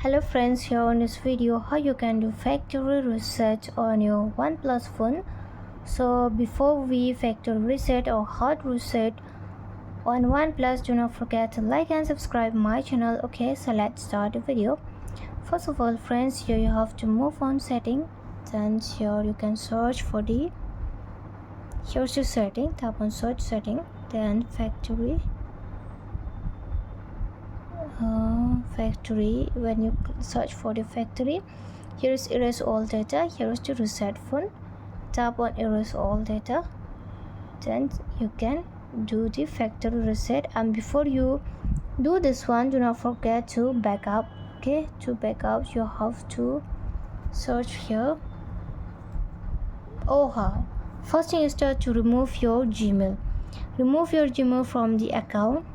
Hello friends, here on this video how you can do factory reset on your OnePlus phone. So before we factory reset or hard reset on OnePlus, do not forget to like and subscribe my channel. Okay, so let's start the video. First of all friends, here you have to move on setting, then here you can search for here's the setting, tap on search setting, then factory. When you search for the factory, here is erase all data, here is the reset phone, tap on erase all data, then you can do the factory reset. And before you do this one, do not forget to backup. Okay, to backup you have to search here. First thing is to remove your Gmail. Remove your Gmail from the account.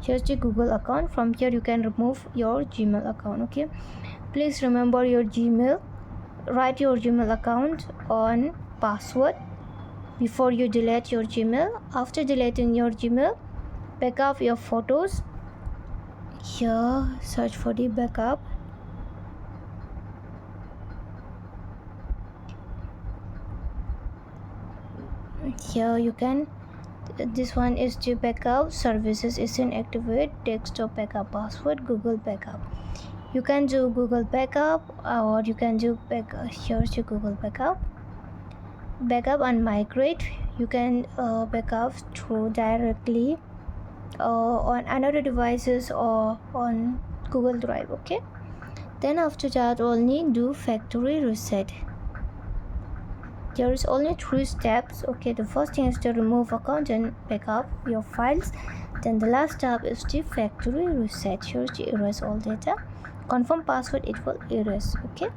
Here's the Google account. From here you can remove your Gmail account. Okay, please remember your Gmail. Write your Gmail account on password before you delete your Gmail. After deleting your Gmail, backup your photos. Here search for the backup. Here you can, this one is the backup services is inactivate, desktop backup password, Google backup. You can do Google backup or you can do here's your Google backup and migrate. You can backup through directly on another devices or on Google Drive. Okay, then after that only do factory reset. There is only 3 steps. Okay, the first thing is to remove account and backup your files. Then the last step is the factory reset. Here's the erase all data, confirm password, it will erase. Okay,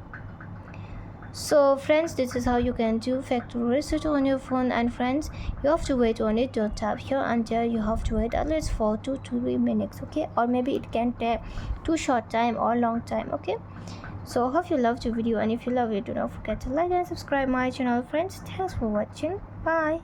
so friends, this is how you can do factory reset on your phone. And friends, you have to wait on it. Don't tap here until you have to wait at least 4 to 3 minutes. Okay, or maybe it can take too short time or long time. Okay, so hope you loved the video, and if you love it, do not forget to like and subscribe my channel friends. Thanks for watching. Bye.